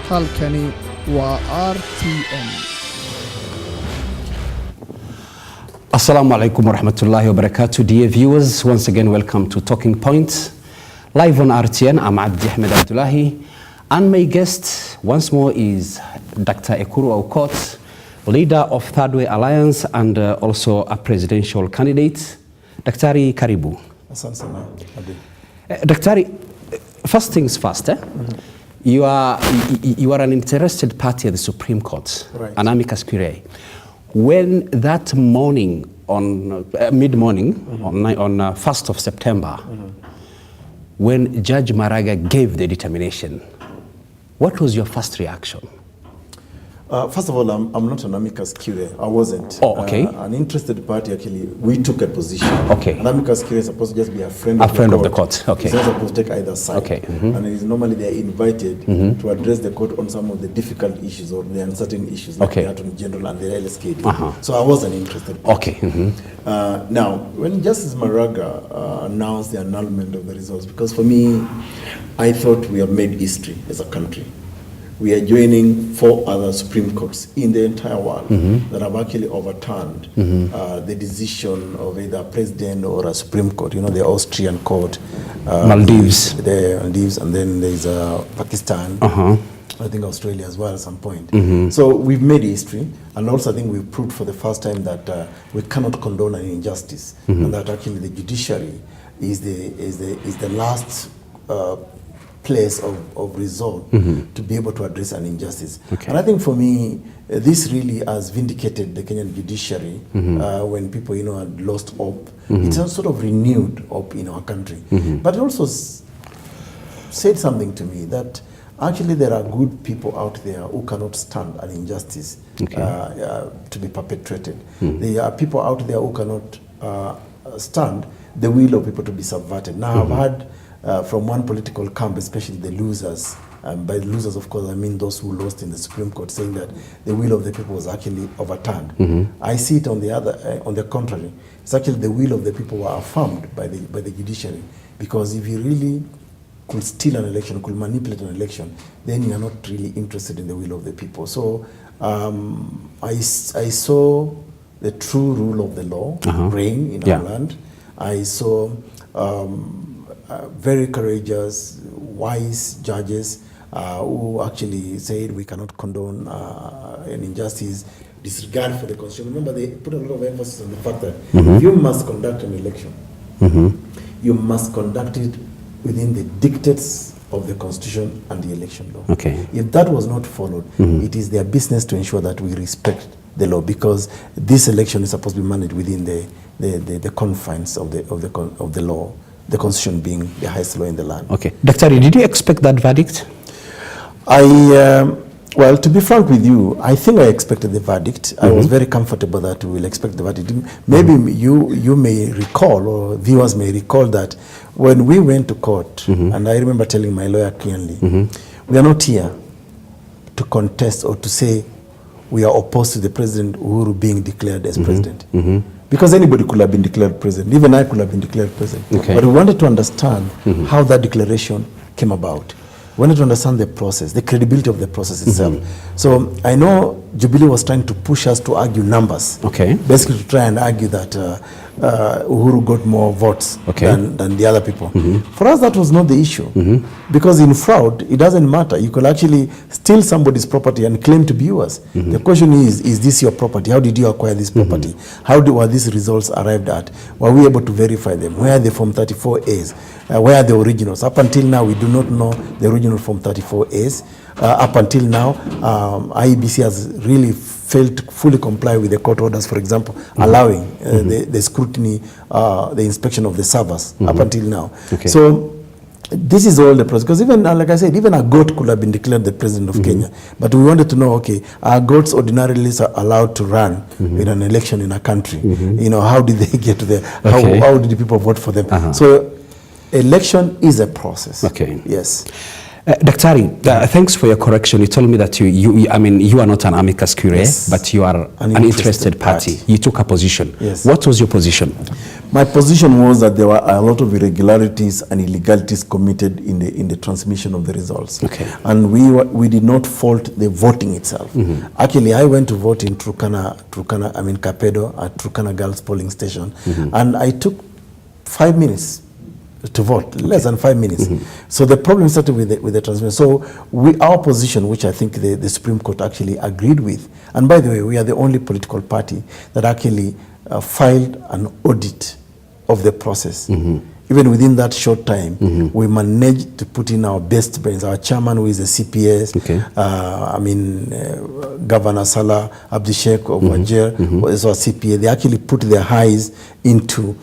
halkani waa RTN. Assalamu alaikum warahmatullahi wabarakatuh. Dear viewers, once again welcome to Talking Points live on RTN. I'm Abdi Ahmed Abdullahi, and my guest once more is Dr. Ekuru Aukot, leader of Third Way Alliance and also a presidential candidate. Daktari, karibu. Asante sana. Daktari, first things first. You are an interested party at the Supreme Court, right. An amicus curiae. When that morning, on mid-morning, on 1st of September, when Judge Maraga gave the determination, what was your first reaction? First of all, I'm not an amicus curiae. I wasn't. Oh, okay. An interested party, actually, we took a position. Okay. An amicus curiae is supposed to just be a friend of the court. Okay. It's not supposed to take either side. Okay. And it is normally they are invited to address the court on some of the difficult issues or the uncertain issues, like the Attorney General and the LSKD. So I wasn't interested. Okay. Now, when Justice Maraga announced the annulment of the results, because for me, I thought we have made history as a country. We are joining 4 other Supreme Courts in the entire world that have actually overturned the decision of either a president or a Supreme Court. You know, the Austrian court, Maldives. The Maldives, and then there's Pakistan. I think Australia as well at some point. So we've made history, and also I think we've proved for the first time that we cannot condone an injustice, and that actually the judiciary is the last place of resort to be able to address an injustice. Okay. And I think for me, this really has vindicated the Kenyan judiciary when people, had lost hope. It's a sort of renewed hope in our country. But it also said something to me that actually there are good people out there who cannot stand an injustice to be perpetrated. There are people out there who cannot stand the will of people to be subverted. Now I've had from one political camp, especially the losers, by the losers, of course, I mean those who lost in the Supreme Court, saying that the will of the people was actually overturned. I see it on the contrary. It's actually the will of the people were affirmed by the judiciary, because if you really could steal an election, could manipulate an election, then you are not really interested in the will of the people. So I saw the true rule of the law reign in our land. I saw very courageous, wise judges who actually said we cannot condone an injustice, disregard for the Constitution. Remember, they put a lot of emphasis on the fact that if you must conduct an election, you must conduct it within the dictates of the Constitution and the election law. Okay. If that was not followed, it is their business to ensure that we respect the law, because this election is supposed to be managed within the confines of the law. The Constitution being the highest law in the land. Okay. Daktari, did you expect that verdict? Well, to be frank with you, I think I expected the verdict. I was very comfortable that we will expect the verdict. Maybe you may recall, or viewers may recall, that when we went to court, and I remember telling my lawyer clearly, we are not here to contest or to say we are opposed to the President Uhuru being declared as president. Because anybody could have been declared president. Even I could have been declared president. Okay. But we wanted to understand how that declaration came about. We wanted to understand the process, the credibility of the process itself. So I know Jubilee was trying to push us to argue numbers. Okay. Basically to try and argue that Uhuru got more votes than the other people. For us, that was not the issue. Because in fraud, it doesn't matter. You could actually steal somebody's property and claim to be yours. The question is this your property? How did you acquire this property? How were these results arrived at? Were we able to verify them? Where are they from 34As? Where are the originals? Up until now, we do not know the original from 34As. Up until now, IEBC has really failed to fully comply with the court orders, for example, allowing the scrutiny, the inspection of the servers up until now. Okay. So this is all the process. Because even, like I said, even a goat could have been declared the president of Kenya. But we wanted to know, okay, are goats ordinarily allowed to run in an election in a country? How did they get to there? How did the people vote for them? So election is a process. Okay. Yes. Daktari, thanks for your correction. You told me that you are not an amicus curiae, but you are an interested party. You took a position. Yes. What was your position? My position was that there were a lot of irregularities and illegalities committed in the transmission of the results. Okay. And we did not fault the voting itself. Actually, I went to vote in Kapedo at Turkana Girls Polling Station, and I took 5 minutes to vote, less than 5 minutes. So the problem started with the transmission. So our position, which I think the Supreme Court actually agreed with, and by the way, we are the only political party that actually filed an audit of the process. Even within that short time, we managed to put in our best brains. Our chairman, who is a CPS, Governor Salah Abdishek of Wajir, is our CPA. They actually put their eyes into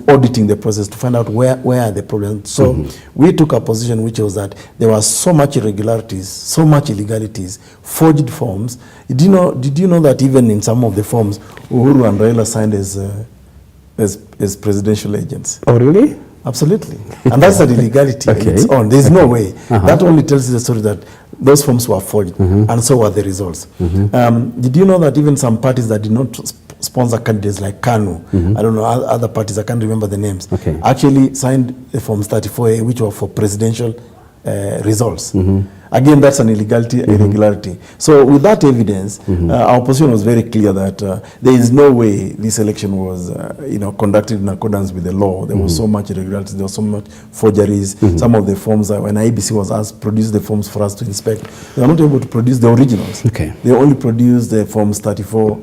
auditing the process to find out where are the problems. So we took a position which was that there was so much irregularities, so much illegalities, forged forms. Did you know that even in some of the forms, Uhuru and Raila signed as presidential agents? Oh, really? Absolutely. And that's an illegality in its own. There's no way. That only tells you the story that those forms were forged, and so were the results. Did you know that even some parties that did not sponsor candidates like KANU, I don't know, other parties, I can't remember the names, actually signed the Forms 34A, which were for presidential results. Again, that's an irregularity. So with that evidence, our position was very clear that there is no way this election was conducted in accordance with the law. There was so much irregularity, there was so much forgeries. Some of the forms, when IBC was asked to produce the forms for us to inspect, they were not able to produce the originals. They only produced the Forms 34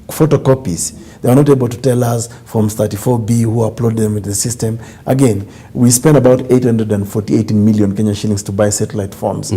photocopies. They are not able to tell us Forms 34B who uploaded them into the system. Again, we spent about 848 million Kenya shillings to buy satellite phones.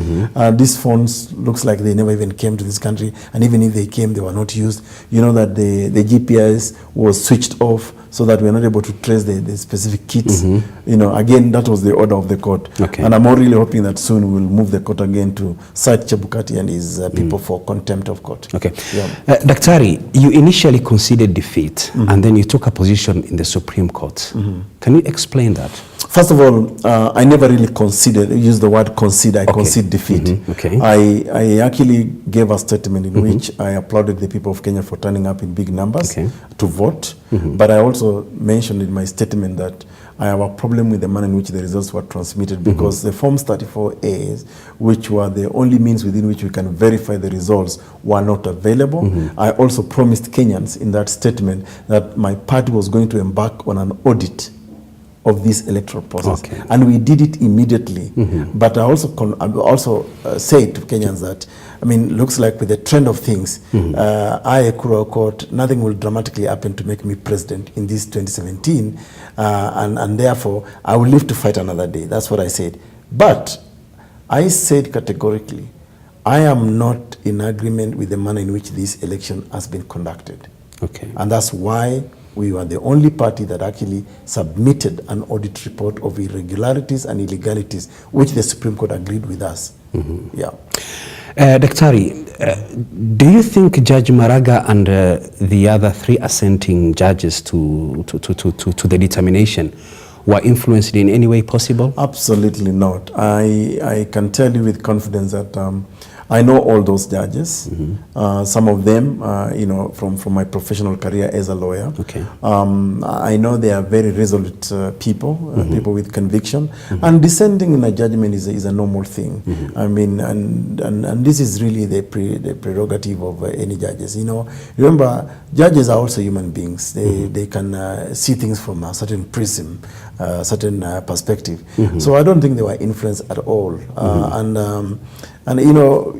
These phones looks like they never even came to this country, and even if they came, they were not used. You know that the GPS was switched off so that we are not able to trace the specific kits. Again, that was the order of the court. And I'm really hoping that soon we will move the court again to cite Chebukati and his people for contempt of court. Daktari, you initially conceded defeat, and then you took a position in the Supreme Court. Can you explain that? First of all, I never really used the word concede. I concede defeat. I actually gave a statement in which I applauded the people of Kenya for turning up in big numbers to vote. But I also mentioned in my statement that I have a problem with the manner in which the results were transmitted, because the Forms 34As, which were the only means within which we can verify the results, were not available. I also promised Kenyans in that statement that my party was going to embark on an audit of this electoral process, and we did it immediately. But I also said to Kenyans that, looks like with the trend of things, I, Ekuru Aukot, nothing will dramatically happen to make me president in this 2017, and therefore I will live to fight another day. That's what I said. But I said categorically, I am not in agreement with the manner in which this election has been conducted. And that's why we were the only party that actually submitted an audit report of irregularities and illegalities, which the Supreme Court agreed with us. Daktari, do you think Judge Maraga and the other 3 assenting judges to the determination were influenced in any way possible? Absolutely not. I can tell you with confidence that I know all those judges. Some of them, from my professional career as a lawyer. I know they are very resolute people, people with conviction. And dissenting in a judgment is a normal thing. And this is really the prerogative of any judges. Remember, judges are also human beings. They can see things from a certain prism, certain perspective. So I don't think they were influenced at all. And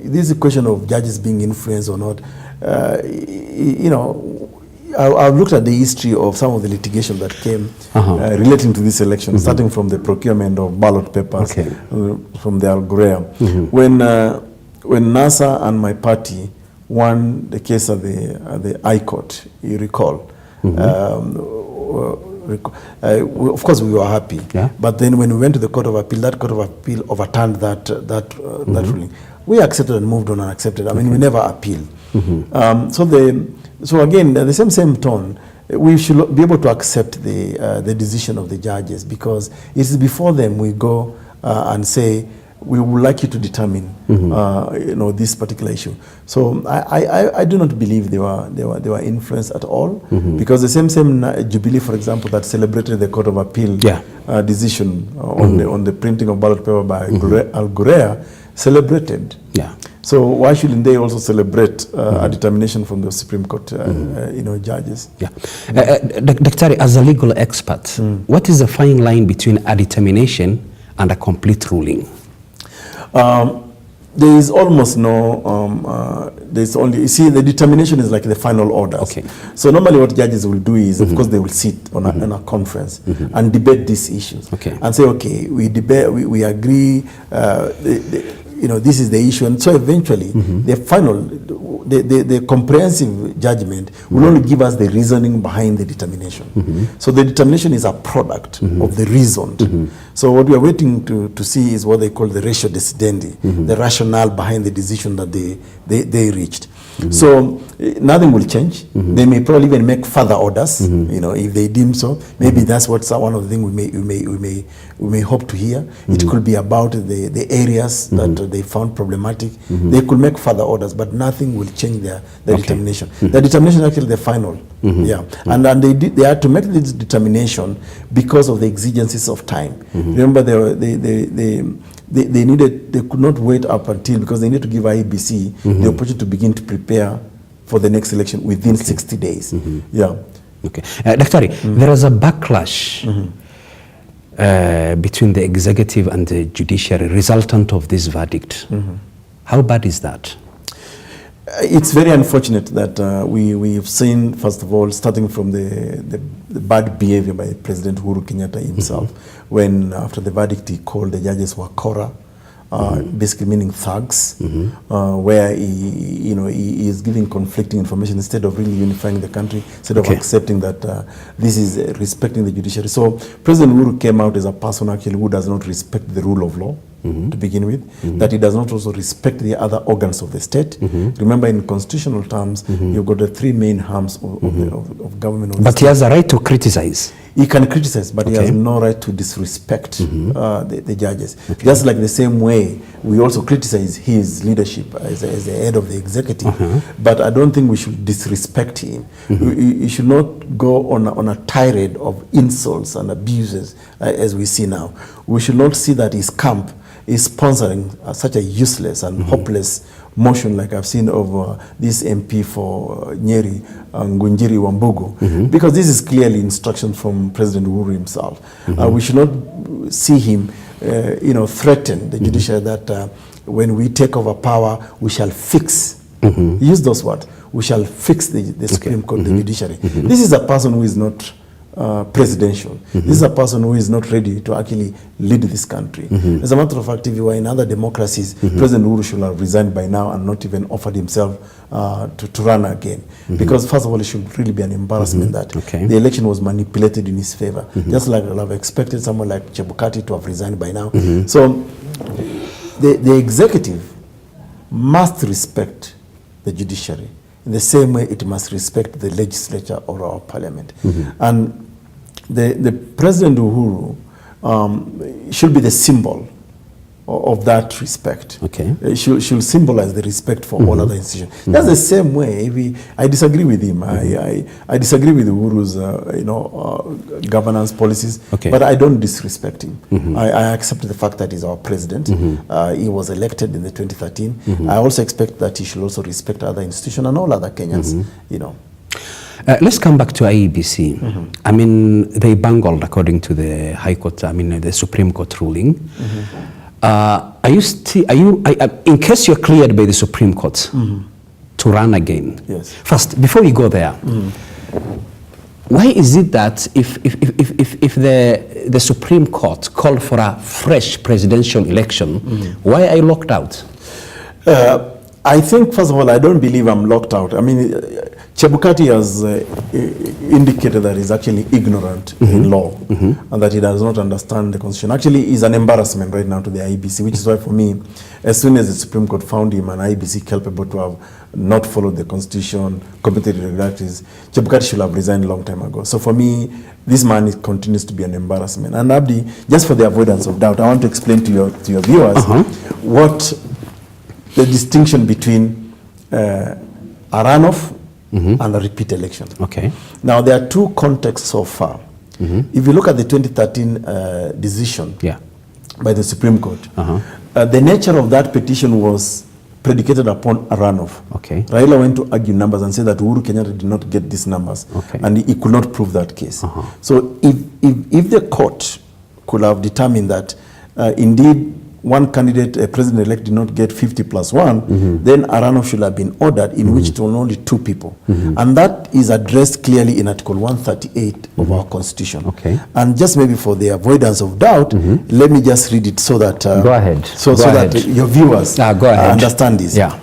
this is a question of judges being influenced or not. I've looked at the history of some of the litigation that came relating to this election, starting from the procurement of ballot papers, from the Al Ghurair. When NASA and my party won the case at the High Court, you recall, of course we were happy, but then when we went to the Court of Appeal, that Court of Appeal overturned that ruling. We accepted and moved on and accepted. We never appealed. So again, the same tone, we should be able to accept the decision of the judges, because it is before them we go and say, we would like you to determine, this particular issue. So I do not believe they were influenced at all, because the same Jubilee, for example, that celebrated the Court of Appeal decision on the printing of ballot paper by Al Gurea, celebrated. Yeah. So why shouldn't they also celebrate a determination from the Supreme Court, judges? Yeah. Dr. As a legal expert, what is the fine line between a determination and a complete ruling? There is almost no, there's only, you see, the determination is like the final order. Okay. So normally what judges will do is, of course, they will sit on a conference and debate these issues. Okay. And say, okay, we debate, we agree, this is the issue. And so eventually, the final, the comprehensive judgment will only give us the reasoning behind the determination. So the determination is a product of the reasoned. So what we are waiting to see is what they call the ratio decidendi, the rationale behind the decision that they reached. So nothing will change. They may probably even make further orders, if they deem so. Maybe that's what's one of the things we may hope to hear. It could be about the areas that they found problematic. They could make further orders, but nothing will change their determination. The determination is actually the final. And they had to make this determination because of the exigencies of time. Remember, they could not wait up until, because they need to give IEBC the opportunity to begin to prepare for the next election within 60 days. Okay. Dr. There is a backlash between the executive and the judiciary resultant of this verdict. How bad is that? It's very unfortunate that we've seen, first of all, starting from the bad behavior by President Uhuru Kenyatta himself, when after the verdict he called the judges wakora, basically meaning thugs, where he is giving conflicting information instead of really unifying the country, instead of accepting that this is respecting the judiciary. So President Uhuru came out as a person actually who does not respect the rule of law, to begin with, that he does not also respect the other organs of the state. Remember, in constitutional terms, you've got the three main arms of government. But he has a right to criticize. He can criticize, but he has no right to disrespect the judges. Just like the same way we also criticize his leadership as the head of the executive. But I don't think we should disrespect him. We should not go on a tirade of insults and abuses as we see now. We should not see that his camp is sponsoring such a useless and hopeless motion like I've seen of this MP for Nyeri, Ngunjiri Wambugu, because this is clearly instruction from President Uhuru himself. We should not see him, threaten the judiciary that when we take over power, we shall fix. Use those words. We shall fix the Supreme Court, the judiciary. This is a person who is not presidential. This is a person who is not ready to actually lead this country. As a matter of fact, if you were in other democracies, President Uhuru should have resigned by now and not even offered himself to run again. Because first of all, it should really be an embarrassment that the election was manipulated in his favor. Just like I'll have expected someone like Chebukati to have resigned by now. So the executive must respect the judiciary in the same way it must respect the legislature or our parliament. And the President Uhuru should be the symbol of that respect. Should symbolize the respect for all other institutions. That's the same way. I disagree with him. I disagree with Uhuru's governance policies, but I don't disrespect him. I accept the fact that he's our president. He was elected in the 2013. I also expect that he should also respect other institutions and all other Kenyans. Let's come back to IEBC. I mean, they bungled according to the High Court, the Supreme Court ruling. Are you in case you're cleared by the Supreme Court to run again? Yes. First, before we go there, why is it that if the Supreme Court called for a fresh presidential election, why are you locked out? I think, first of all, I don't believe I'm locked out. I mean, Chebukati has indicated that he's actually ignorant in law and that he does not understand the constitution. Actually, he's an embarrassment right now to the IEBC, which is why for me, as soon as the Supreme Court found him an IEBC culpable to have not followed the constitution, committed irregularities, Chebukati should have resigned a long time ago. So for me, this man continues to be an embarrassment. And Abdi, just for the avoidance of doubt, I want to explain to your viewers what the distinction between a runoff and a repeat election. Okay. Now, there are two contexts so far. If you look at the 2013 decision by the Supreme Court, the nature of that petition was predicated upon a runoff. Okay. Raila went to argue numbers and said that Uhuru Kenyatta did not get these numbers, and he could not prove that case. So if the court could have determined that indeed one candidate, a president-elect, did not get 50 plus 1, then a runoff should have been ordered in which it were only 2 people. And that is addressed clearly in Article 138 of our Constitution. Okay. And just maybe for the avoidance of doubt, let me just read it so that go ahead. So that your viewers understand this. Yeah.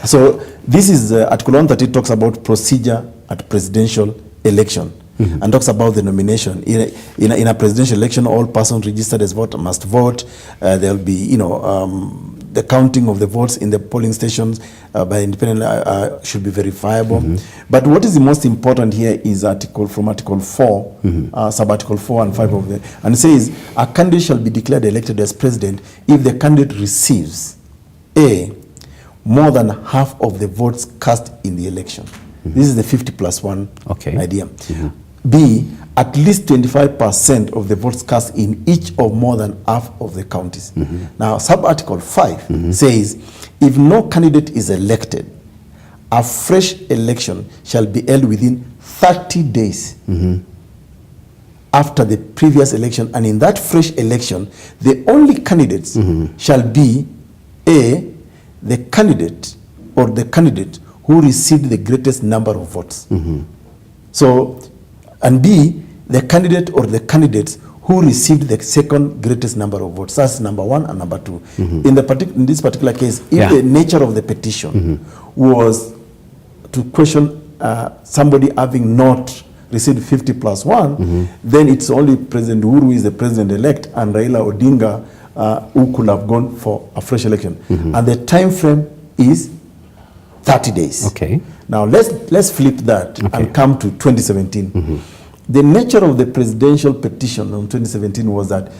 So this is Article 138 talks about procedure at presidential election. And talks about the nomination. In a presidential election, all persons registered as voter must vote. There will be, the counting of the votes in the polling stations by independent should be verifiable. But what is the most important here is Article 4, sub-Article 4 and 5 of the, and it says a candidate shall be declared elected as president if the candidate receives A, more than half of the votes cast in the election. This is the 50 plus 1 idea. B, at least 25% of the votes cast in each or more than half of the counties. Now, sub-Article 5 says, if no candidate is elected, a fresh election shall be held within 30 days after the previous election, and in that fresh election, the only candidates shall be A, the candidate or the candidate who received the greatest number of votes. So, and B, the candidate or the candidates who received the second greatest number of votes. That's number 1 and number 2. In this particular case, if the nature of the petition was to question somebody having not received 50 plus 1, then it's only President Uhuru who is the president-elect and Raila Odinga who could have gone for a fresh election. And the time frame is 30 days. Okay. Now let's flip that and come to 2017. The nature of the presidential petition on 2017 was that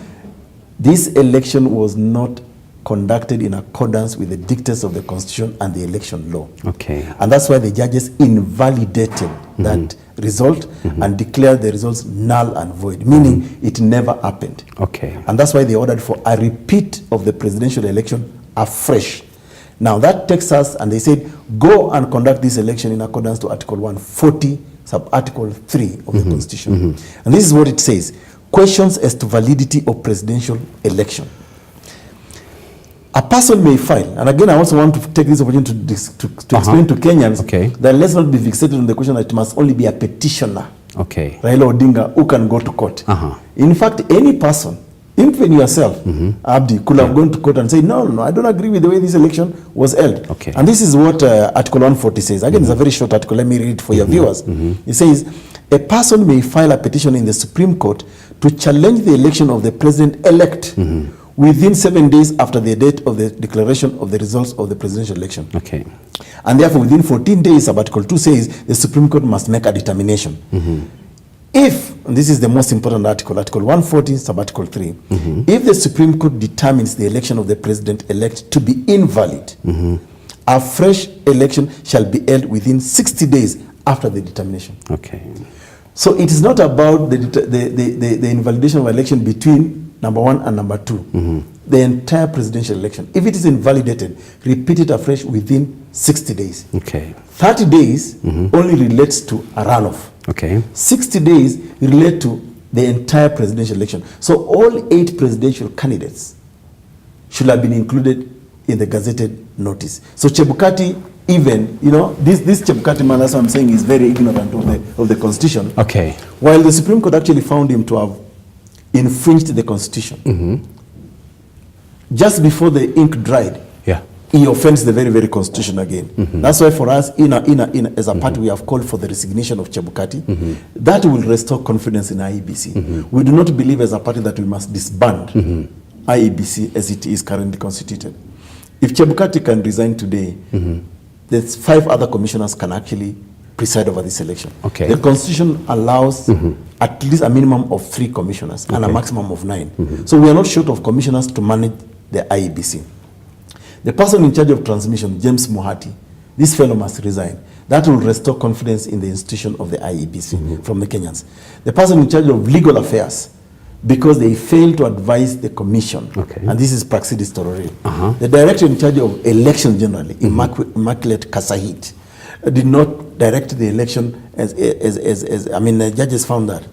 this election was not conducted in accordance with the dictates of the Constitution and the election law. Okay. And that's why the judges invalidated that result and declared the results null and void, meaning it never happened. Okay. And that's why they ordered for a repeat of the presidential election afresh. Now that takes us, and they said, go and conduct this election in accordance to Article 140, sub-Article 3 of the Constitution. And this is what it says: questions as to validity of presidential election. A person may file, and again I also want to take this opportunity to explain to Kenyans that let's not be fixated on the question that it must only be a petitioner, Raila Odinga, who can go to court. In fact, any person, even yourself, Abdi, could have gone to court and say, no, I don't agree with the way this election was held. And this is what Article 140 says. Again, it's a very short article. Let me read it for your viewers. It says, a person may file a petition in the Supreme Court to challenge the election of the president-elect within 7 days after the date of the declaration of the results of the presidential election. And therefore, within 14 days, Article 2 says, the Supreme Court must make a determination. If, and this is the most important article, Article 140, sub-Article 3, if the Supreme Court determines the election of the president-elect to be invalid, a fresh election shall be held within 60 days after the determination. So it is not about the invalidation of election between number 1 and number 2. The entire presidential election, if it is invalidated, repeat it afresh within 60 days. 30 days only relates to a runoff. 60 days relate to the entire presidential election. So all 8 presidential candidates should have been included in the gazetted notice. So Chebukati, even, this Chebukati man, that's what I'm saying, is very ignorant of the Constitution. While the Supreme Court actually found him to have infringed the Constitution, just before the ink dried, he offends the very, very constitution again. That's why for us, as a party, we have called for the resignation of Chebukati. That will restore confidence in IEBC. We do not believe as a party that we must disband IEBC as it is currently constituted. If Chebukati can resign today, there's 5 other commissioners can actually preside over this election. Okay. The constitution allows at least a minimum of 3 commissioners and a maximum of 9. So we are not short of commissioners to manage the IEBC. The person in charge of transmission, James Mohati, this fellow must resign. That will restore confidence in the institution of the IEBC from the Kenyans. The person in charge of legal affairs, because they failed to advise the commission, and this is Praxidis Torore. The director in charge of election generally, Immaculate Kasahit, did not direct the election as the judges found that.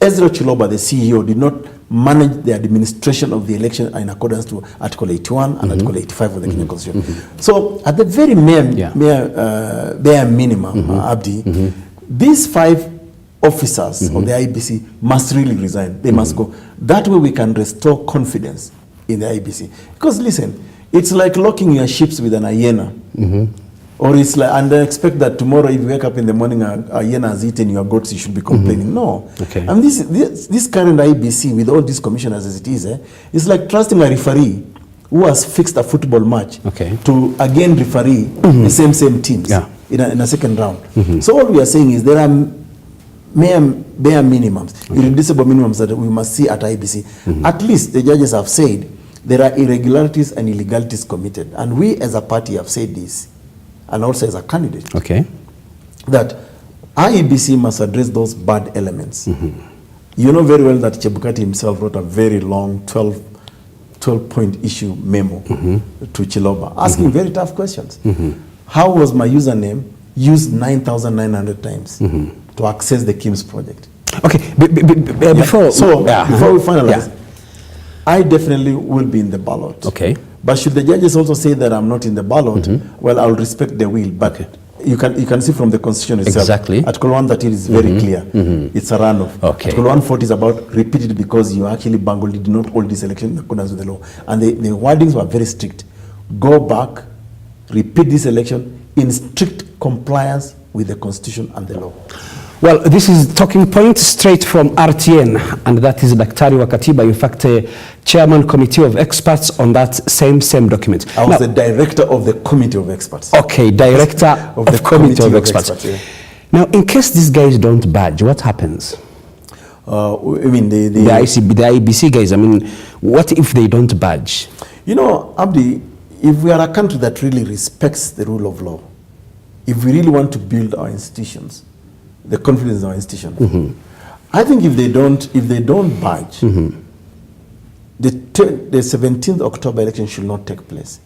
Ezra Chiloba, the CEO, did not manage the administration of the election in accordance to Article 81 and Article 85 of the Kenyan Constitution. So at the very bare minimum, Abdi, these 5 officers of the IEBC must really resign. They must go. That way we can restore confidence in the IEBC. Because listen, it's like locking your ships with an hyena. Or it's like, and I expect that tomorrow if you wake up in the morning, a hyena has eaten your goats, you should be complaining. No. And this current IEBC, with all these commissioners as it is, it's like trusting a referee who has fixed a football match to again referee the same teams in a second round. So all we are saying is there are bare minimums, irreducible minimums that we must see at IEBC. At least the judges have said there are irregularities and illegalities committed. And we as a party have said this, and also as a candidate, that IEBC must address those bad elements. You know very well that Chebukati himself wrote a very long 12-point issue memo to Chiloba, asking very tough questions. How was my username used 9,900 times to access the KIMS project? Before we finalize, I definitely will be in the ballot. But should the judges also say that I'm not in the ballot, well, I'll respect the will. But you can see from the constitution itself. Article 113 is very clear. It's a runoff. Article 140 is about repeated because you actually bungled, did not hold this election in accordance with the law. And the wordings were very strict. Go back, repeat this election in strict compliance with the constitution and the law. Well, this is Talking Point straight from RTN, and that is Daktari Wakatiba, in fact, chairman committee of experts on that same document. I was the director of the committee of experts. Director of the committee of experts. Now, in case these guys don't budge, what happens? I mean, the IEBC guys, I mean, what if they don't budge? You know, Abdi, if we are a country that really respects the rule of law, if we really want to build our institutions, the confidence in our institution, I think if they don't budge, the 17th October election should not take place,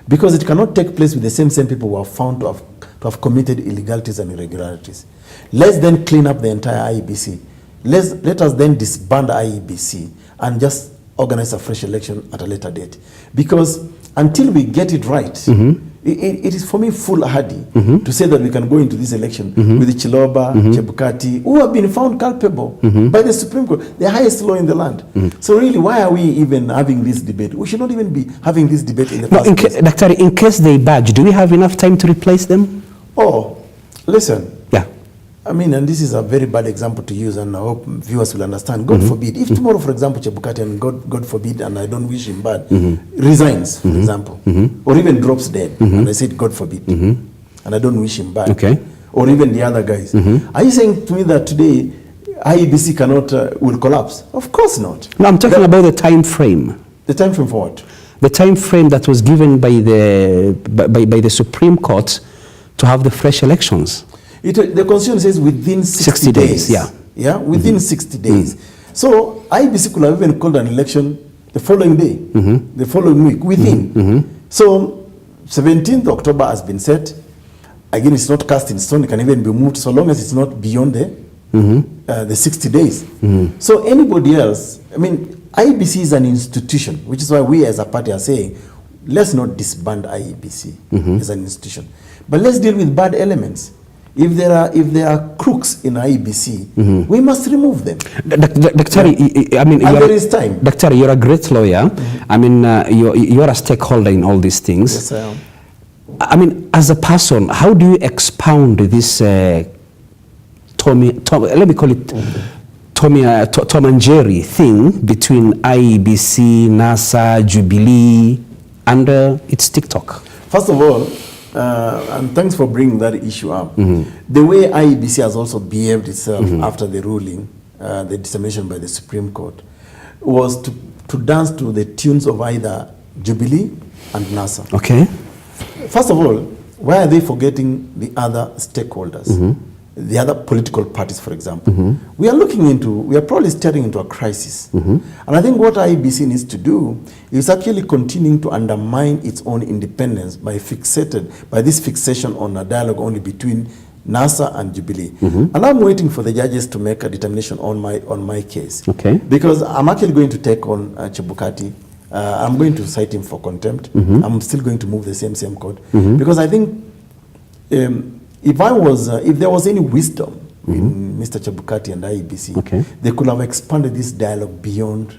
because it cannot take place with the same people who are found to have committed illegalities and irregularities. Let's then clean up the entire IEBC. Let us then disband IEBC and just organize a fresh election at a later date, because until we get it right, it is for me foolhardy to say that we can go into this election with Chiloba, Chebukati, who have been found culpable by the Supreme Court, the highest law in the land. So really, why are we even having this debate? We should not even be having this debate in the first place. Doctor, in case they budge, do we have enough time to replace them? Oh, listen. I mean, and this is a very bad example to use, and I hope viewers will understand. God forbid, if tomorrow, for example, Chebukati, and God forbid, and I don't wish him bad, resigns, for example, or even drops dead, and I said God forbid, and I don't wish him bad, or even the other guys. Are you saying to me that today IEBC will collapse? Of course not. No, I'm talking about the time frame. The time frame for what? The time frame that was given by the Supreme Court to have the fresh elections. The constitution says within 60 days. Within 60 days. So IEBC could have even called an election the following day, the following week, within. So 17th October has been set. Again, it's not cast in stone. It can even be moved so long as it's not beyond the 60 days. So anybody else, I mean, IEBC is an institution, which is why we as a party are saying, let's not disband IEBC as an institution. But let's deal with bad elements. If there are crooks in IEBC, we must remove them. Dr. I mean, there is time. Dr. You're a great lawyer. I mean, you're a stakeholder in all these things. Yes, I am. I mean, as a person, how do you expound this let me call it Tom and Jerry thing between IEBC, NASA, Jubilee, and it's TikTok? First of all, and thanks for bringing that issue up. The way IEBC has also behaved itself after the ruling, the determination by the Supreme Court, was to dance to the tunes of either Jubilee and NASA. Okay. First of all, why are they forgetting the other stakeholders? The other political parties, for example. We are probably staring into a crisis. And I think what IEBC needs to do is actually continuing to undermine its own independence by this fixation on a dialogue only between NASA and Jubilee. And I'm waiting for the judges to make a determination on my case. Okay. Because I'm actually going to take on Chebukati. I'm going to cite him for contempt. I'm still going to move the same court. Because I think if there was any wisdom in Mr. Chebukati and IEBC, they could have expanded this dialogue beyond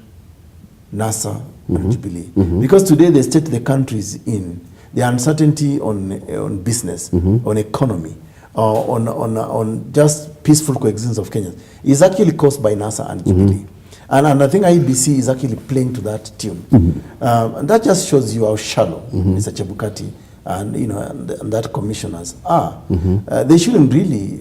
NASA and Jubilee. Because today the state the country is in, the uncertainty on business, on economy, on just peaceful coexistence of Kenyans is actually caused by NASA and Jubilee. And I think IEBC is actually playing to that tune. And that just shows you how shallow Mr. Chebukati and and that commissioners are. They shouldn't really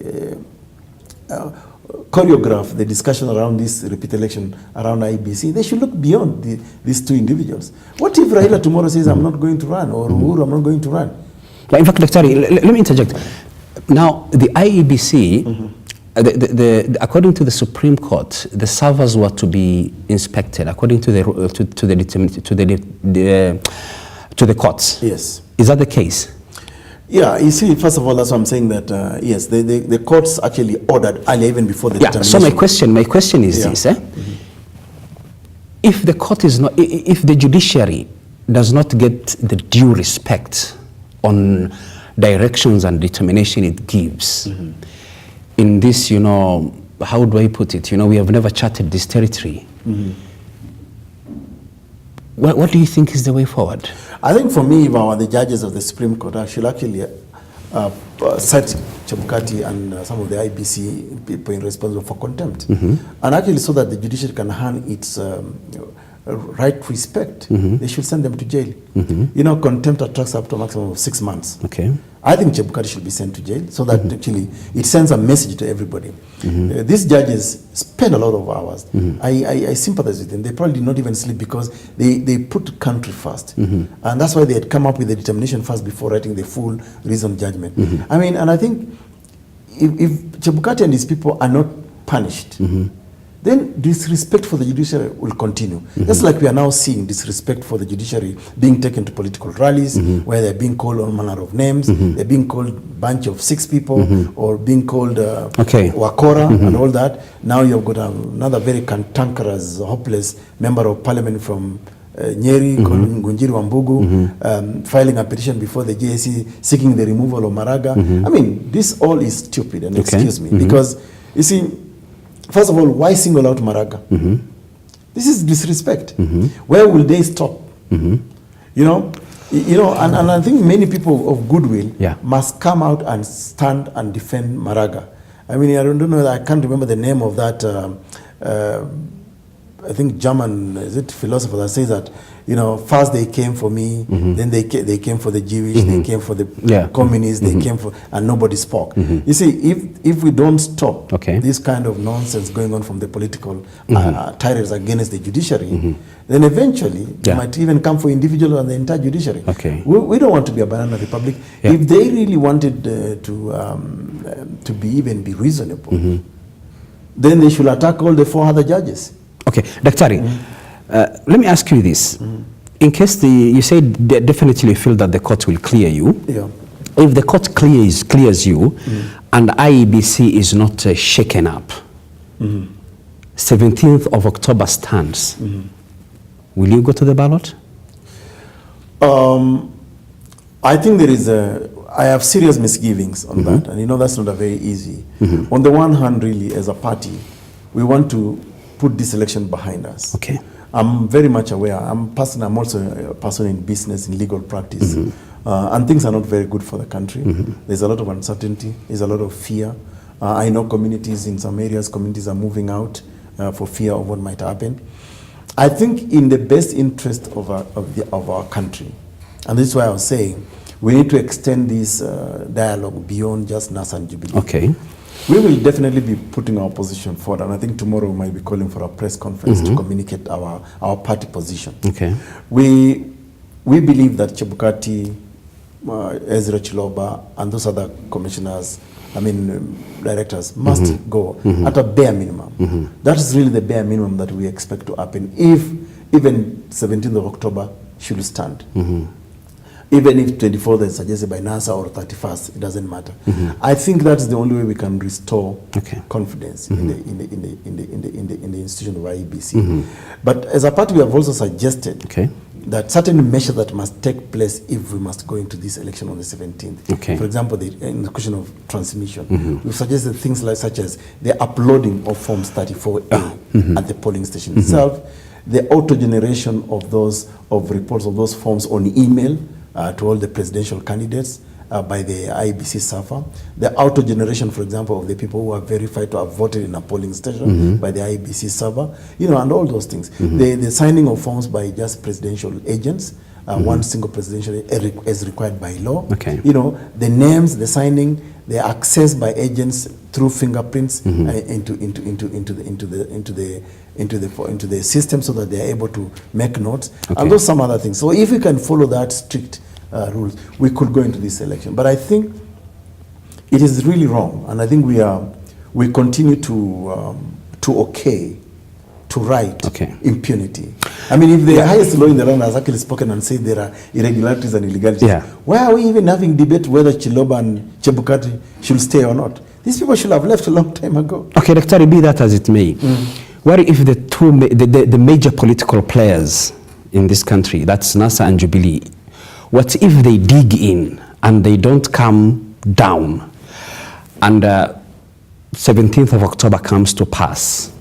choreograph the discussion around this repeat election around IEBC. They should look beyond these two individuals. What if Raila tomorrow says, I'm not going to run, or Uhuru, I'm not going to run? In fact, Dr. Let me interject. Now, the IEBC, according to the Supreme Court, the servers were to be inspected according to the courts. Yes. Is that the case? Yeah, you see, first of all, that's why I'm saying that, yes, the courts actually ordered earlier, even before the determination. So my question is this, if the court is not, if the judiciary does not get the due respect on directions and determination it gives, in this, how do I put it? We have never charted this territory. What do you think is the way forward? I think for me, if I were the judges of the Supreme Court, I should actually set Chebukati and some of the IEBC people responsible for contempt. And actually so that the judiciary can earn its right respect, they should send them to jail. Contempt attracts up to a maximum of 6 months. Okay. I think Chebukati should be sent to jail so that actually it sends a message to everybody. These judges spend a lot of hours. I sympathize with them. They probably did not even sleep because they put the country first. And that's why they had come up with the determination first before writing the full reasoned judgment. I mean, and I think if Chebukati and his people are not punished, then disrespect for the judiciary will continue. Just like we are now seeing disrespect for the judiciary being taken to political rallies, where they're being called all manner of names, they're being called a bunch of 6 people, or being called Wakora and all that. Now you've got another very cantankerous, hopeless member of parliament from Nyeri, Ngunjiri Wambugu, filing a petition before the JSC seeking the removal of Maraga. I mean, this all is stupid, and excuse me, because, you see, first of all, why single out Maraga? This is disrespect. Where will they stop? And I think many people of goodwill must come out and stand and defend Maraga. I mean, I don't know, I can't remember the name of that, I think German, philosopher that says that, first they came for me, then they came for the Jewish, they came for the communists, they came for, and nobody spoke. You see, if we don't stop this kind of nonsense going on from the political tirades against the judiciary, then eventually they might even come for individual and the entire judiciary. We don't want to be a banana republic. If they really wanted to be reasonable, then they should attack all the 4 other judges. Okay, Daktari, let me ask you this. In case you said they definitely feel that the court will clear you. If the court clears you and IEBC is not shaken up, 17th of October stands, will you go to the ballot? I think there is I have serious misgivings on that, and you know that's not a very easy. On the one hand, really, as a party, we want to put this election behind us. Okay. I'm very much aware. I'm also a person in business, in legal practice, and things are not very good for the country. There's a lot of uncertainty. There's a lot of fear. I know communities in some areas, communities are moving out for fear of what might happen. I think in the best interest of our country, and this is why I was saying, we need to extend this dialogue beyond just NASA and Jubilee. Okay. We will definitely be putting our position forward, and I think tomorrow we might be calling for a press conference to communicate our party position. Okay. We believe that Chebukati, Ezra Chiloba, and those other commissioners, directors, must go at a bare minimum. That is really the bare minimum that we expect to happen if even 17th of October should stand. Even if 24th is suggested by NASA or 31st, it doesn't matter. I think that's the only way we can restore confidence in the institution of IEBC. But as a party, we have also suggested that certain measures that must take place if we must go into this election on the 17th. For example, in the question of transmission, we've suggested things such as the uploading of Forms 34A at the polling station itself, the auto-generation of reports of those forms on email to all the presidential candidates by the IEBC server, the auto-generation, for example, of the people who are verified to have voted in a polling station by the IEBC server, and all those things. The signing of forms by just presidential agents, one single presidential as required by law. The names, the signing, the access by agents through fingerprints into the system so that they are able to make notes, and those some other things. So if we can follow that strict rules, we could go into this election. But I think it is really wrong, and I think we continue to write impunity. If the highest law in the land has actually spoken and said there are irregularities and illegalities, why are we even having debate whether Chiloba and Chebukati should stay or not? These people should have left a long time ago. Okay, Dr. Be that as it may, what if the major political players in this country, that's NASA and Jubilee, what if they dig in and they don't come down and 17th of October comes to pass?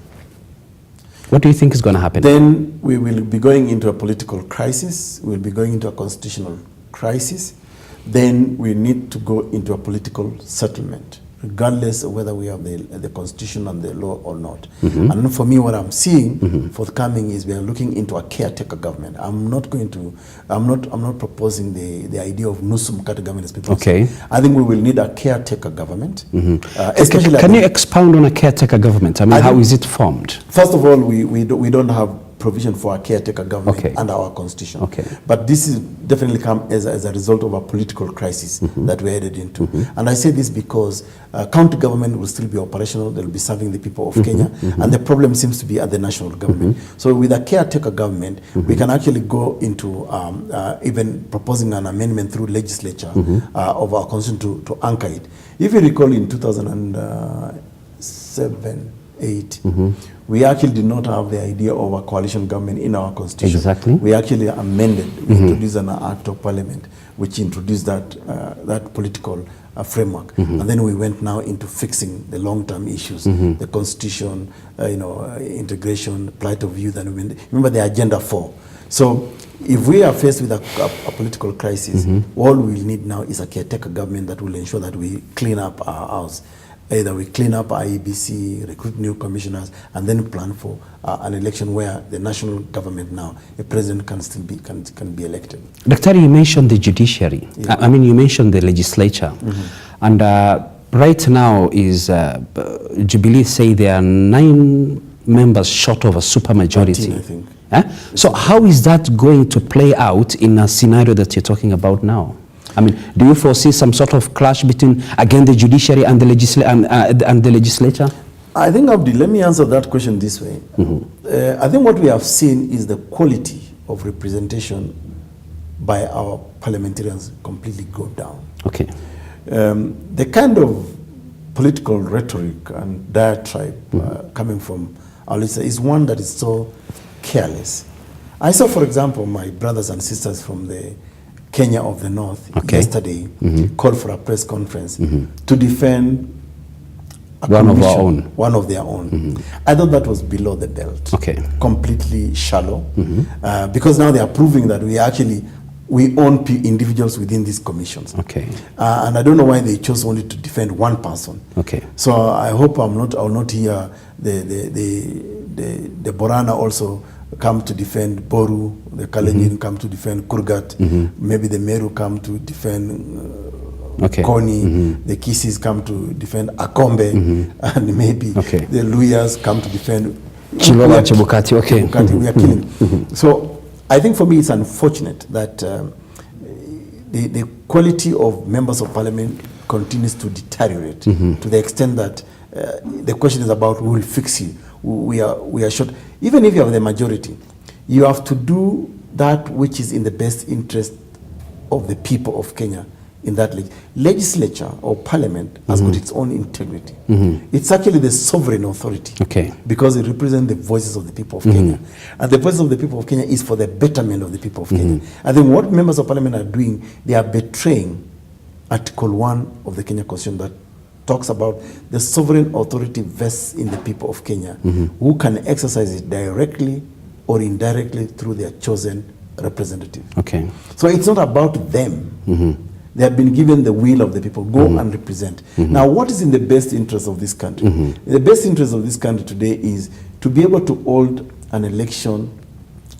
What do you think is going to happen? Then we will be going into a political crisis. We'll be going into a constitutional crisis. Then we need to go into a political settlement, regardless of whether we have the constitution and the law or not. And for me, what I'm seeing forthcoming is we are looking into a caretaker government. I'm not proposing the idea of nusu mkate government, as people say. I think we will need a caretaker government. Especially can you expound on a caretaker government? How is it formed? First of all, we don't have provision for a caretaker government under our constitution. But this is definitely come as a result of a political crisis that we're headed into. And I say this because county government will still be operational. They'll be serving the people of Kenya. And the problem seems to be at the national government. So with a caretaker government, we can actually go into even proposing an amendment through legislature of our constitution to anchor it. If you recall, in 2007, 8, we actually did not have the idea of a coalition government in our constitution. We actually amended, we introduced an act of parliament which introduced that political framework. And then we went now into fixing the long-term issues, the constitution, integration, plight of youth, and women. Remember the Agenda 4. So if we are faced with a political crisis, all we need now is a caretaker government that will ensure that we clean up our house. Either we clean up IEBC, recruit new commissioners, and then plan for an election where the national government now, a president can still be can be elected. Dr. You mentioned the judiciary. You mentioned the legislature, and right now is Jubilee say there are 9 members short of a supermajority. 13, I think. So how is that going to play out in a scenario that you're talking about now? Do you foresee some sort of clash between, again, the judiciary and the legislature? I think, Abdi, let me answer that question this way. I think what we have seen is the quality of representation by our parliamentarians completely go down. The kind of political rhetoric and diatribe coming from our listeners is one that is so careless. I saw, for example, my brothers and sisters from the Kenya of the North yesterday called for a press conference to defend one of our own. One of their own. I thought that was below the belt. Okay. Completely shallow. Because now they are proving that we own individuals within these commissions. Okay. And I don't know why they chose only to defend one person. Okay. So I hope I will not hear the Borana also come to defend Boru, the Kalenjin come to defend Kurgat, maybe the Meru come to defend Koni, the Kisis come to defend Akombe, and maybe the Luyas come to defend Chiloba, Chebukati. Okay. We are killing. So I think for me it's unfortunate that the quality of members of parliament continues to deteriorate to the extent that the question is about who will fix you. We are short. Even if you have the majority, you have to do that which is in the best interest of the people of Kenya. In that legislature or parliament has got its own integrity. It's actually the sovereign authority because it represents the voices of the people of Kenya. And the voices of the people of Kenya is for the betterment of the people of Kenya. I think what members of parliament are doing, they are betraying Article 1 of the Kenya Constitution that talks about the sovereign authority vests in the people of Kenya who can exercise it directly or indirectly through their chosen representative. Okay. So it's not about them. They have been given the will of the people. Go and represent. Now, what is in the best interest of this country? The best interest of this country today is to be able to hold an election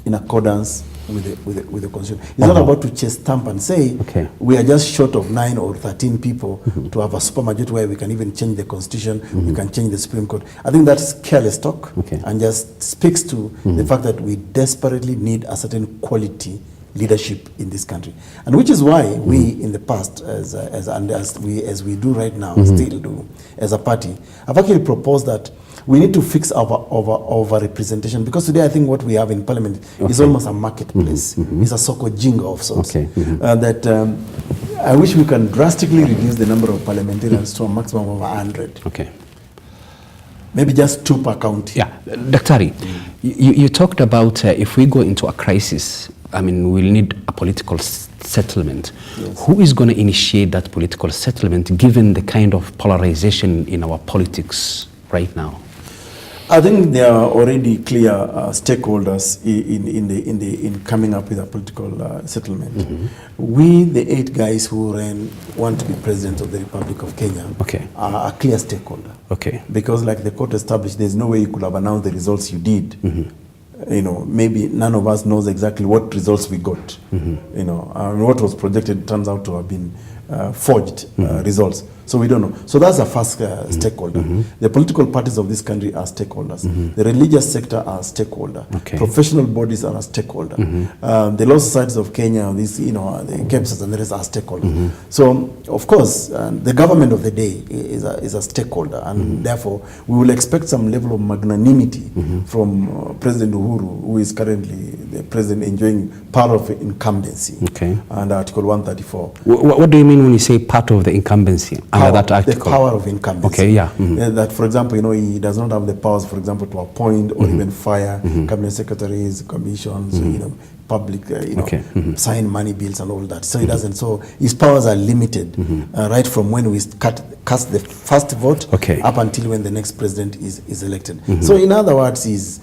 in accordance with the constitution. It's not about to chase stamp and say we are just short of 9 or 13 people to have a supermajority where we can even change the constitution, we can change the Supreme Court. I think that's careless talk and just speaks to the fact that we desperately need a certain quality leadership in this country, and which is why we in the past, as we do right now, still do as a party, have actually proposed that we need to fix our representation, because today I think what we have in parliament is almost a marketplace. It's a soko jinga of sorts. That I wish we can drastically reduce the number of parliamentarians to a maximum of 100. Maybe just 2 per county. Yeah, Daktari, you talked about if we go into a crisis, I mean, we'll need a political settlement. Who is going to initiate that political settlement, given the kind of polarization in our politics right now? I think there are already clear stakeholders in coming up with a political settlement. We, the 8 guys who want to be president of the Republic of Kenya, are a clear stakeholder. Because like the court established, there's no way you could have announced the results you did. You know, maybe none of us knows exactly what results we got. You know, what was projected turns out to have been forged results. So we don't know. So that's the first stakeholder. The political parties of this country are stakeholders. The religious sector are stakeholder. Professional bodies are a stakeholder. The law societies of Kenya, these, you know, the KEPSAs and the rest are stakeholders. So of course, the government of the day is a stakeholder, and therefore we will expect some level of magnanimity from President Uhuru, who is currently the president enjoying power of incumbency under Article 134. What do you mean when you say part of the incumbency? That the power of incumbency. That, for example, you know, he does not have the powers, for example, to appoint or even fire cabinet secretaries, commissions, you know, public, you know, sign money bills and all that. So he doesn't. So his powers are limited right from when we cast the first vote up until when the next president is elected. So in other words, he's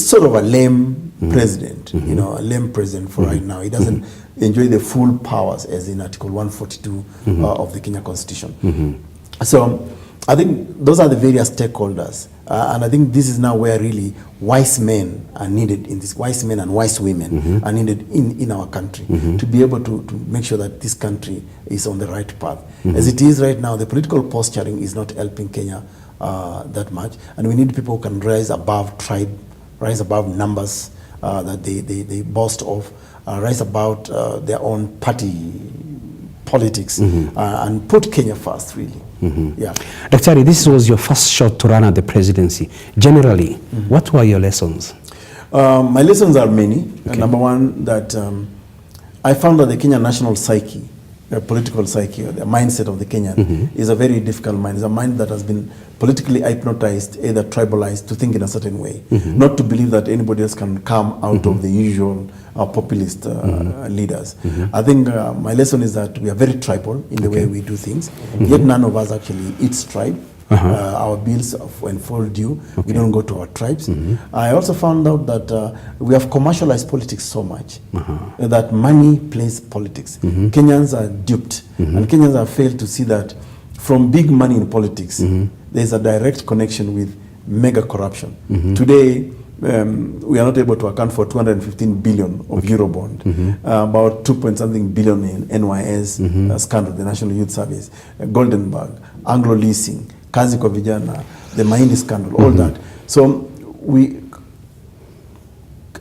sort of a lame president, you know, a lame president for right now. He doesn't enjoy the full powers as in Article 142 of the Kenya Constitution. So I think those are the various stakeholders. And I think this is now where really wise men are needed in this, wise men and wise women are needed in our country to be able to make sure that this country is on the right path. As it is right now, the political posturing is not helping Kenya that much. And we need people who can rise above tribe, rise above numbers that they boast of, rise about their own party politics and put Kenya first, really. Daktari, this was your first shot to run at the presidency. Generally, what were your lessons? My lessons are many. Number one, that I found that the Kenya national psyche political psyche, or the mindset of the Kenyan is a very difficult mind. It's a mind that has been politically hypnotized, either tribalized, to think in a certain way, not to believe that anybody else can come out of the usual populist leaders. I think my lesson is that we are very tribal in the way we do things, yet none of us actually eats tribe. Our bills, when fall due, we don't go to our tribes. I also found out that we have commercialized politics so much that money plays politics. Kenyans are duped, and Kenyans have failed to see that from big money in politics, there's a direct connection with mega corruption. Today, we are not able to account for 215 billion of Eurobond, about 2-point-something billion in NYS scandal, the National Youth Service, Goldenberg, Anglo Leasing, Kazi kwa vijana, the Mahindi scandal, all that. So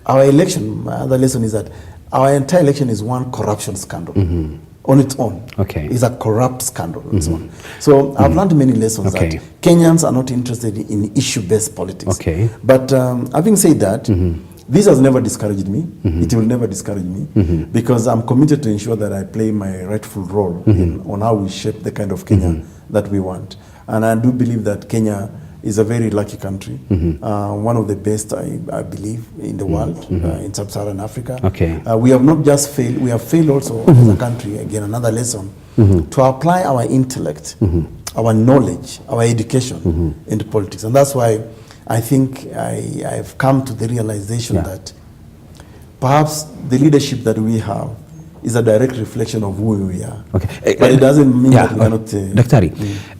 our election, my other lesson is that our entire election is one corruption scandal on its own. It's a corrupt scandal on its own. So I've learned many lessons that Kenyans are not interested in issue-based politics. But having said that, this has never discouraged me. It will never discourage me because I'm committed to ensure that I play my rightful role on how we shape the kind of Kenya that we want. And I do believe that Kenya is a very lucky country, one of the best, I believe, in the world, in sub-Saharan Africa. We have not just failed, we have failed also as a country, again, another lesson, to apply our intellect, our knowledge, our education into politics. And that's why I think I've come to the realization that perhaps the leadership that we have is a direct reflection of who we are. But it doesn't mean that we are not... Daktari,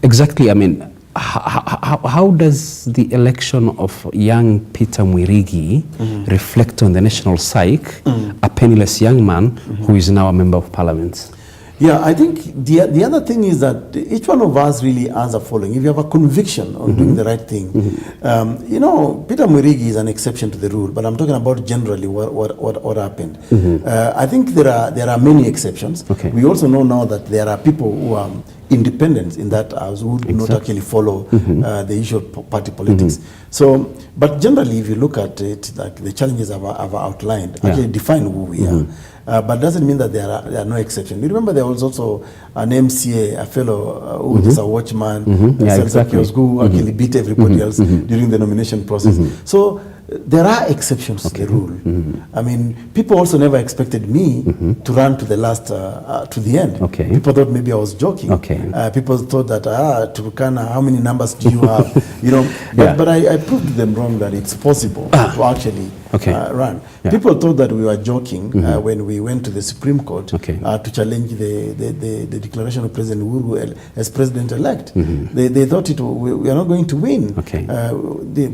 exactly, I mean, how does the election of young Peter Mwirigi reflect on the national psyche, a penniless young man who is now a member of parliament? Yeah, I think the other thing is that each one of us really has a following. If you have a conviction on doing the right thing, you know, Peter Mwirigi is an exception to the rule, but I'm talking about generally what happened. I think there are many exceptions. We also know now that there are people who are independent in that house who do not actually follow the usual party politics. So, but generally, if you look at it, like the challenges I've outlined, actually define who we are. But doesn't mean that there are no exceptions. You remember there was also an MCA, a fellow who was a watchman, who actually beat everybody else during the nomination process. So there are exceptions to the rule. I mean, people also never expected me to run to the last, to the end. People thought maybe I was joking. People thought that, Turkana, how many numbers do you have? You know, but I proved them wrong that it's possible to actually run. People thought that we were joking when we went to the Supreme Court to challenge the declaration of President Uhuru as president-elect. They thought we are not going to win.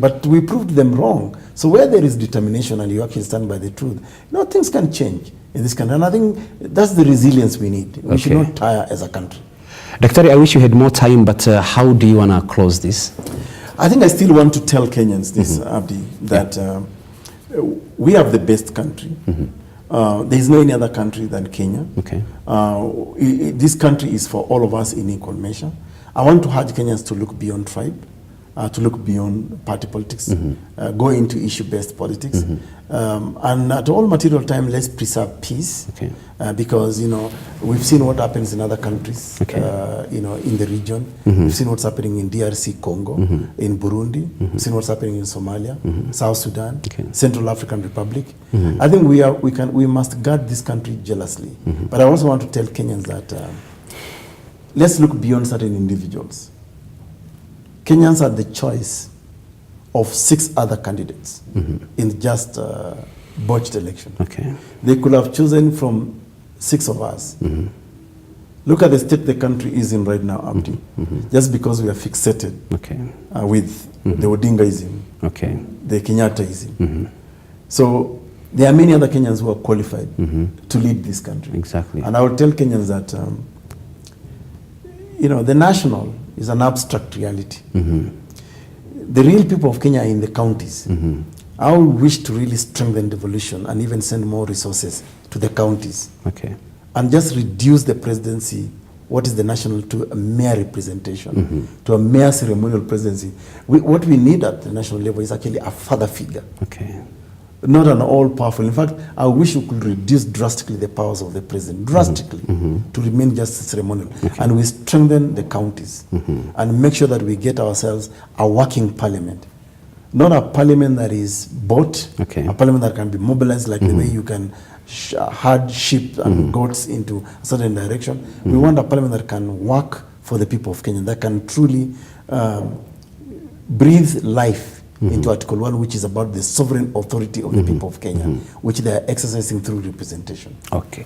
But we proved them wrong. So where there is determination and you actually stand by the truth, you know, things can change in this country. And I think that's the resilience we need. We should not tire as a country. Daktari, I wish you had more time, but how do you want to close this? I think I still want to tell Kenyans this, Abdi, that we have the best country. There is no any other country than Kenya. This country is for all of us in equal measure. I want to urge Kenyans to look beyond tribe, to look beyond party politics, go into issue-based politics, and at all material time, let's preserve peace, because, you know, we've seen what happens in other countries, you know, in the region. We've seen what's happening in DRC, Congo, in Burundi. We've seen what's happening in Somalia, South Sudan, Central African Republic. I think we must guard this country jealously. But I also want to tell Kenyans that let's look beyond certain individuals. Kenyans had the choice of 6 other candidates in just botched election. They could have chosen from 6 of us. Look at the state the country is in right now, Abdi. Just because we are fixated with the Odingaism, the Kenyattaism. So there are many other Kenyans who are qualified to lead this country. And I will tell Kenyans that, you know, the national is an abstract reality. The real people of Kenya are in the counties. I would wish to really strengthen devolution and even send more resources to the counties. And just reduce the presidency, what is the national, to a mere representation, to a mere ceremonial presidency. What we need at the national level is actually a father figure. not an all-powerful. In fact, I wish we could reduce drastically the powers of the president, drastically, to remain just ceremonial. And we strengthen the counties and make sure that we get ourselves a working parliament. Not a parliament that is bought, a parliament that can be mobilized like the way you can herd sheep and goats into a certain direction. We want a parliament that can work for the people of Kenya, that can truly breathe life into Article 1, which is about the sovereign authority of the people of Kenya, which they are exercising through representation. Okay.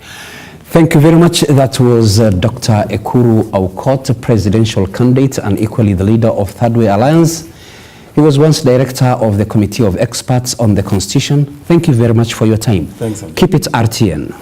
Thank you very much. That was Dr. Ekuru Aukot, presidential candidate and equally the leader of Third Way Alliance. He was once director of the Committee of Experts on the Constitution. Thank you very much for your time. Thanks, Andrew. Keep it RTN.